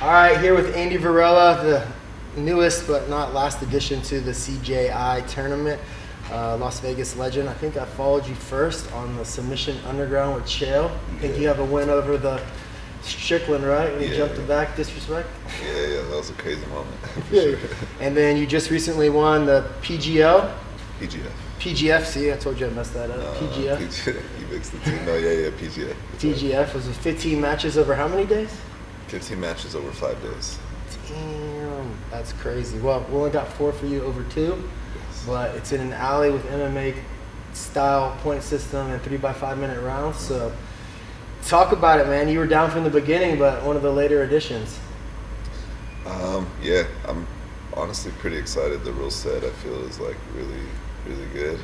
All right, here with Andy Varela, the newest but not last addition to the CJI tournament. Las Vegas legend. I think I followed you first on the Submission Underground with Chael. I think you have a win over the Strickland, right? When you jumped the back, disrespect? Yeah, that was a crazy moment. Sure. And then you just recently won the PGL? PGF. See, I told you I messed that up. PGF. You mixed the two. No, yeah, PGF. TGF was 15 matches over how many days? 15 matches over 5 days. Damn, that's crazy. Well, we only got 4 for you over 2, but it's in an alley with MMA style point system and 3x5 minute rounds. So talk about it, man. You were down from the beginning, but one of the later additions. Yeah, I'm honestly pretty excited. The rule set I feel is like really good.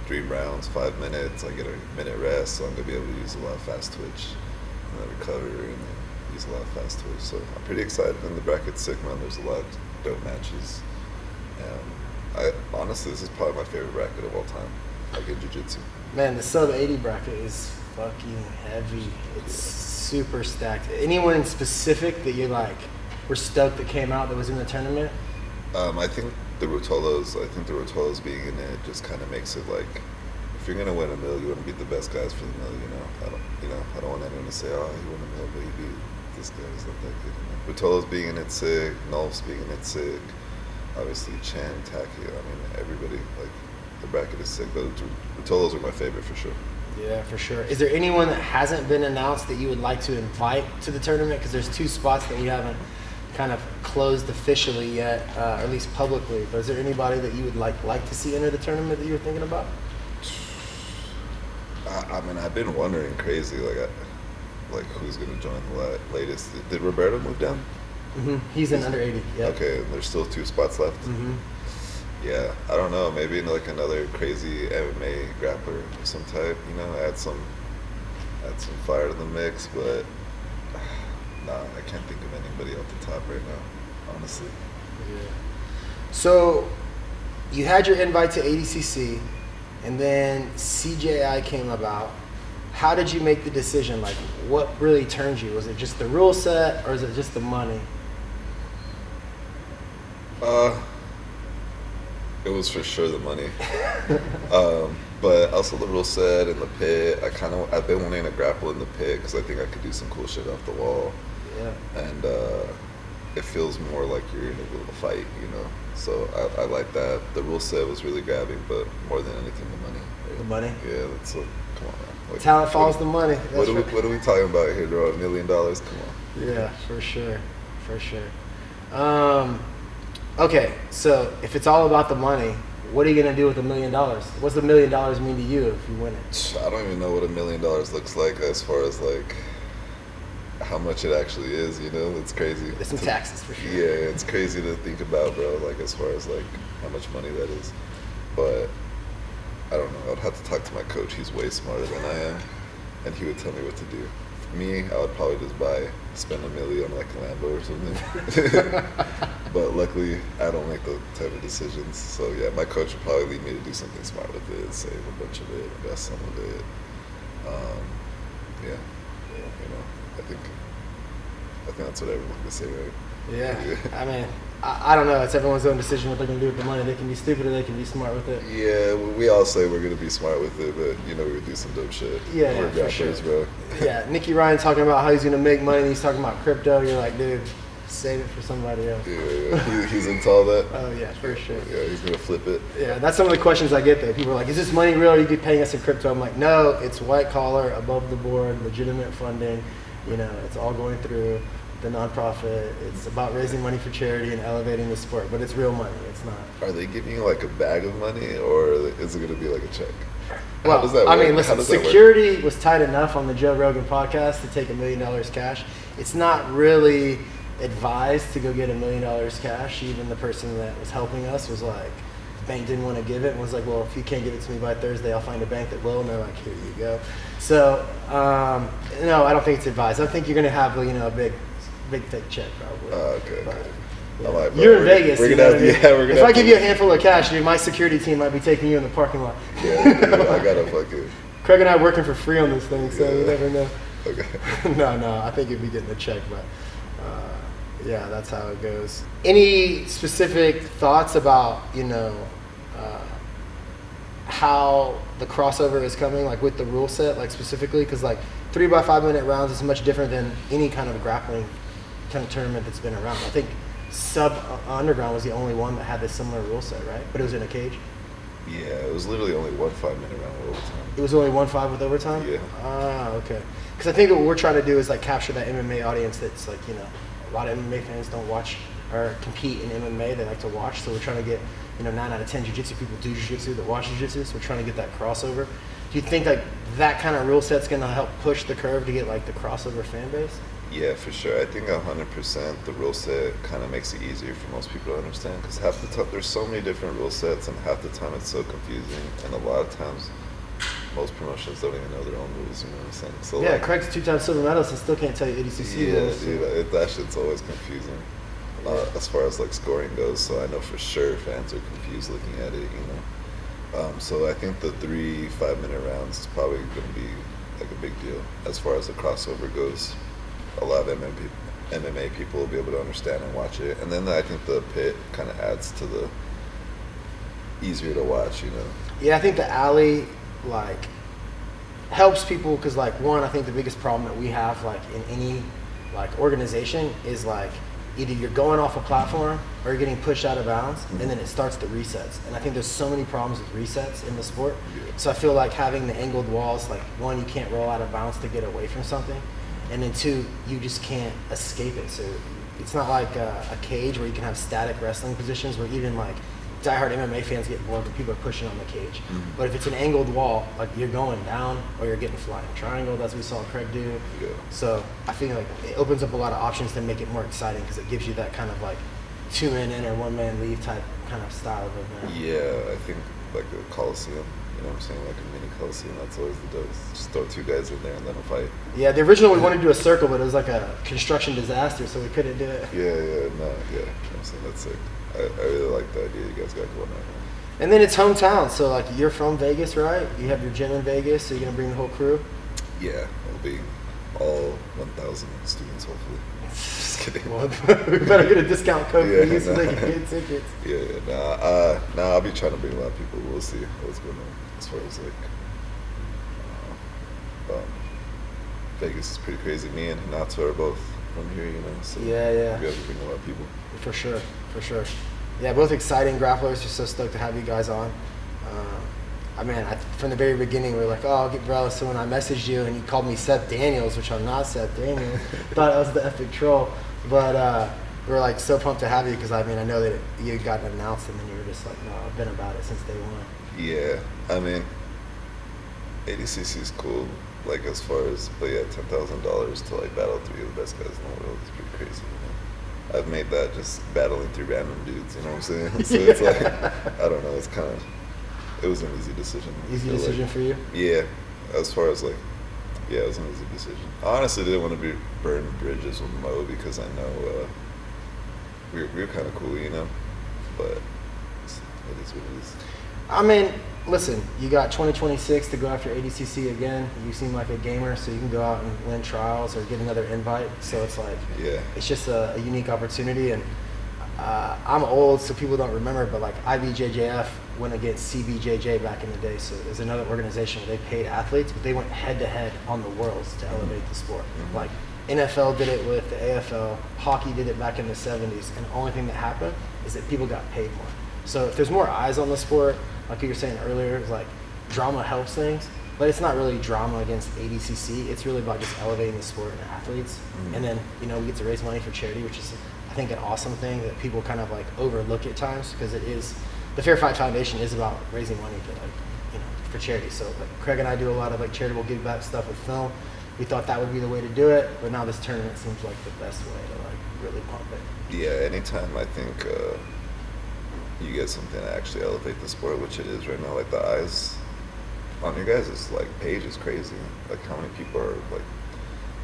3 rounds, 5 minutes. I get a minute rest, so I'm gonna be able to use a lot of fast twitch and then recover and then use a lot of fast twitch. So I'm pretty excited. And the bracket's sick, man. There's a lot of dope matches. Honestly, this is probably my favorite bracket of all time, like in jiu-jitsu. Man, the sub 80 bracket is fucking heavy. It's super stacked. Anyone in specific that you like were stoked that came out that was in the tournament? I think the Rotolos being in it just kind of makes it like, if you're gonna win a mill, you want to beat the best guys for the mill. I don't want anyone to say, oh, he won a mill, but he beat this guy. He's not that good. Rotolos being in it sick, Nolf's being in it sick. Obviously, Chen, Taki. I mean, everybody. Like, the bracket is sick. Those Rotolos are my favorite for sure. Yeah, for sure. Is there anyone that hasn't been announced that you would like to invite to the tournament? Because there's 2 spots that we haven't kind of closed officially yet, or at least publicly. But is there anybody that you would like to see enter the tournament that you were thinking about? I mean, I've been wondering crazy, like who's gonna join the latest. Did Roberto move down? Mm-hmm. He's in under 80. Yeah. Okay, and there's still 2 spots left. Mm-hmm. Yeah, I don't know. Maybe like another crazy MMA grappler of some type. Add some fire to the mix. But nah, I can't think of anybody off the top right now, honestly. Yeah. So you had your invite to ADCC, and then CJI came about. How did you make the decision? Like, what really turned you? Was it just the rule set, or is it just the money? It was for sure the money. But also the rule set and the pit. I've been wanting to grapple in the pit because I think I could do some cool shit off the wall. Yeah. And it feels more like you're in a little fight, So I like that. The rule set was really grabbing, but more than anything, the money. Right? The money? Yeah, that's come on, man. Like, talent follows the money. What are we talking about here, bro? $1 million? Come on. Yeah, for sure. Okay, so if it's all about the money, what are you gonna do with $1 million? What's $1 million mean to you if you win it? I don't even know what $1 million looks like as far as like how much it actually is. It's crazy. There's some taxes for sure. Yeah, it's crazy to think about, bro. Like as far as like how much money that is, but I don't know. I'd have to talk to my coach. He's way smarter than I am, and he would tell me what to do. For me, I would probably just spend $1 million on like a Lambo or something. But luckily, I don't make those type of decisions. So yeah, my coach would probably lead me to do something smart with it, save a bunch of it, invest some of it. I think that's what everyone would say, right? Yeah. I mean, I don't know. It's everyone's own decision what they're going to do with the money. They can be stupid or they can be smart with it. Yeah, we all say we're going to be smart with it, but we would do some dope shit. Yeah, we're for sure. Bro. Yeah, Nicky Ryan talking about how he's going to make money and he's talking about crypto. You're like, dude, save it for somebody else. Yeah. He's into all that. Oh, yeah, for sure. Yeah, he's going to flip it. Yeah, that's some of the questions I get there. People are like, is this money real? Are you paying us in crypto? I'm like, no, it's white collar, above the board, legitimate funding. It's all going through the nonprofit. It's about raising money for charity and elevating the sport, but it's real money. It's not. Are they giving you like a bag of money, or is it going to be like a check? Well, how does that work? I mean, listen, security was tight enough on the Joe Rogan podcast to take $1 million cash. It's not really advised to go get $1 million cash. Even the person that was helping us was like, the bank didn't want to give it and was like, well, if you can't give it to me by Thursday, I'll find a bank that will. And they're like, here you go. So, no, I don't think it's advised. I think you're going to have, a big fake check probably. Okay. But, yeah. Like, you're in Vegas. We're gonna have, if I give you a handful of cash, dude, my security team might be taking you in the parking lot. Yeah, I gotta fucking. Craig and I are working for free on this thing, so you never know. Okay. No, I think you'd be getting a check, but Yeah, that's how it goes. Any specific thoughts about, how the crossover is coming, like with the rule set, like specifically? Because like 3 by 5 minute rounds is much different than any kind of grappling kind of tournament that's been around. I think Sub Underground was the only one that had this similar rule set, right? But it was in a cage. Yeah, it was literally only 1 5-minute round with overtime. It was only 1-5 with overtime? Yeah. Ah, okay. Because I think what we're trying to do is like capture that MMA audience that's like, a lot of MMA fans don't watch or compete in MMA. They like to watch. So we're trying to get, 9 out of 10 jiu-jitsu people do jiu-jitsu that watch jiu-jitsu. So we're trying to get that crossover. Do you think like that kind of rule set's going to help push the curve to get like the crossover fan base? Yeah, for sure. I think 100% the rule set kind of makes it easier for most people to understand, because half the time there's so many different rule sets, and half the time it's so confusing, and a lot of times most promotions don't even know their own rules. You know what I'm saying? So yeah, Craig's 2-time silver medalist and still can't tell you ADCC rules. Yeah, dude, that shit's always confusing as far as like scoring goes. So I know for sure fans are confused looking at it. So I think the 3 5-minute rounds is probably going to be like a big deal as far as the crossover goes. A lot of MMA people will be able to understand and watch it, and then I think the pit kind of adds to the easier to watch. Yeah, I think the alley like helps people because like one, I think the biggest problem that we have like in any like organization is like either you're going off a platform or you're getting pushed out of bounds, and then it starts the resets. And I think there's so many problems with resets in the sport. Yeah. So I feel like having the angled walls, like one, you can't roll out of bounds to get away from something, and then two, you just can't escape it. So it's not like a cage where you can have static wrestling positions where even like diehard MMA fans get bored when people are pushing on the cage. Mm-hmm. But if it's an angled wall, like you're going down or you're getting flying triangle, that's what we saw Craig do. Yeah. So I feel like it opens up a lot of options to make it more exciting because it gives you that kind of like 2-man in or 1-man leave type kind of style of event. Yeah, I think like a Coliseum, you know what I'm saying? Like a mini Coliseum, that's always the dose. Just throw 2 guys in there and let them fight. Yeah, the original we wanted to do a circle, but it was like a construction disaster, so we couldn't do it. Yeah. You know what I'm saying? That's sick. I really like the idea you guys got going on. And then it's hometown, so like you're from Vegas, right? You have your gym in Vegas, so you're gonna bring the whole crew? Yeah, it'll be all 1,000 students, hopefully. Just kidding. Well, we better get a discount code for you so they can get tickets. Nah, I'll be trying to bring a lot of people. We'll see what's going on as far as like Vegas is pretty crazy. Me and Hinato are both from here, so Yeah. we'll be able to bring a lot of people. For sure. Yeah, both exciting grapplers. Just so stoked to have you guys on. From the very beginning, we were like, I'll get Varela. So when I messaged you and you called me Seth Daniels, which I'm not Seth Daniels, thought I was the epic troll. But we were like so pumped to have you because I know that you had gotten announced and then you were just like, no, I've been about it since day one. Yeah, ADCC is cool. Like as far as, but yeah, $10,000 to like battle 3 of the best guys in the world is pretty crazy. I've made that just battling 3 random dudes. You know what I'm saying? So it's like, I don't know. It was an easy decision. Easy decision for you? Yeah, as far as like, yeah, it was an easy decision. I honestly didn't want to burn bridges with Mo because I know we were kind of cool, but it is what it is. Listen, you got 2026 to go after ADCC again. You seem like a gamer, so you can go out and win trials or get another invite. So it's like, it's just a unique opportunity. And I'm old, so people don't remember, but like IBJJF went against CBJJ back in the day. So there's another organization where they paid athletes, but they went head-to-head on the worlds to elevate the sport. Mm-hmm. Like NFL did it with the AFL, hockey did it back in the 70s, and the only thing that happened is that people got paid more. So if there's more eyes on the sport, like you were saying earlier, it's like drama helps things, but it's not really drama against ADCC. It's really about just elevating the sport and the athletes. Mm-hmm. And then, we get to raise money for charity, which is, I think, an awesome thing that people kind of like overlook at times because it is, the Fair Fight Foundation is about raising money for charity. So like Craig and I do a lot of like charitable give back stuff with film. We thought that would be the way to do it, but now this tournament seems like the best way to like really pump it. Yeah, anytime I think you get something to actually elevate the sport, which it is right now, like the eyes on your guys' like page is crazy. Like how many people are like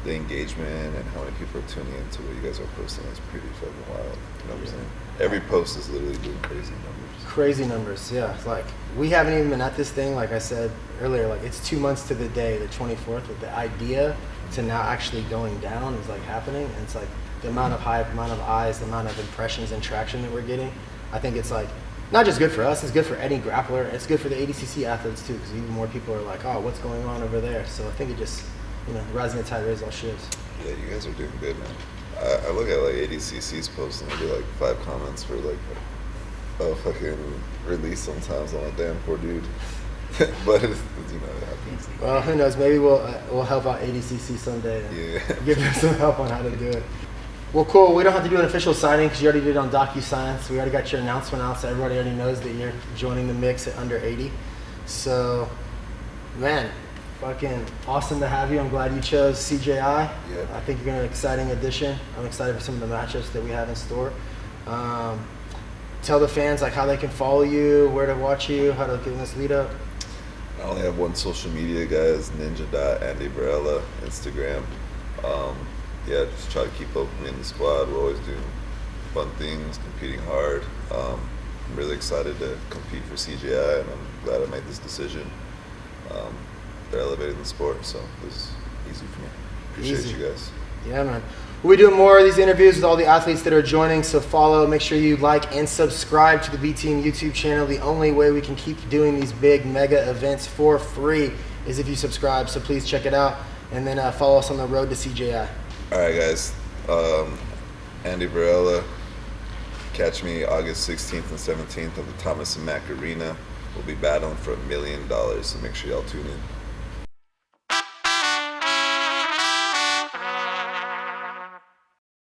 the engagement and how many people are tuning into what you guys are posting is pretty fucking wild. You know what I'm saying? Every post is literally doing crazy numbers. Crazy numbers, yeah. It's like we haven't even been at this thing, like I said earlier, like it's 2 months to the day, the 24th, with the idea to now actually going down is like happening. And it's like the amount of hype, amount of eyes, the amount of impressions and traction that we're getting. I think it's like not just good for us, it's good for any grappler. It's good for the ADCC athletes too, because even more people are like, oh, what's going on over there? So I think it just, rising the tide raises all ships. Yeah, you guys are doing good, man. I look at like ADCC's posts and I do like 5 comments for like a fucking release sometimes. I'm like, damn, poor dude. But it happens. Well, who knows? Maybe we'll help out ADCC someday and give them some help on how to do it. Well, cool. We don't have to do an official signing because you already did it on DocuSign. So we already got your announcement out, so everybody already knows that you're joining the mix at under 80. So, man, fucking awesome to have you. I'm glad you chose CJI. Yep. I think you're an exciting addition. I'm excited for some of the matchups that we have in store. Tell the fans like how they can follow you, where to watch you, how to get this lead up. I only have one social media, guys, ninja.andyvarela, Instagram. Just try to keep up with me in the squad. We're always doing fun things, competing hard. I'm really excited to compete for CJI, and I'm glad I made this decision. They're elevating the sport, so this is easy for me. Appreciate you guys. Yeah, man. We'll be doing more of these interviews with all the athletes that are joining, so follow, make sure you like and subscribe to the V-Team YouTube channel. The only way we can keep doing these big mega events for free is if you subscribe, so please check it out. And then follow us on the road to CJI. All right, guys. Andy Varela. Catch me August 16th and 17th at the Thomas & Mack Arena. We'll be battling for $1 million, so make sure y'all tune in.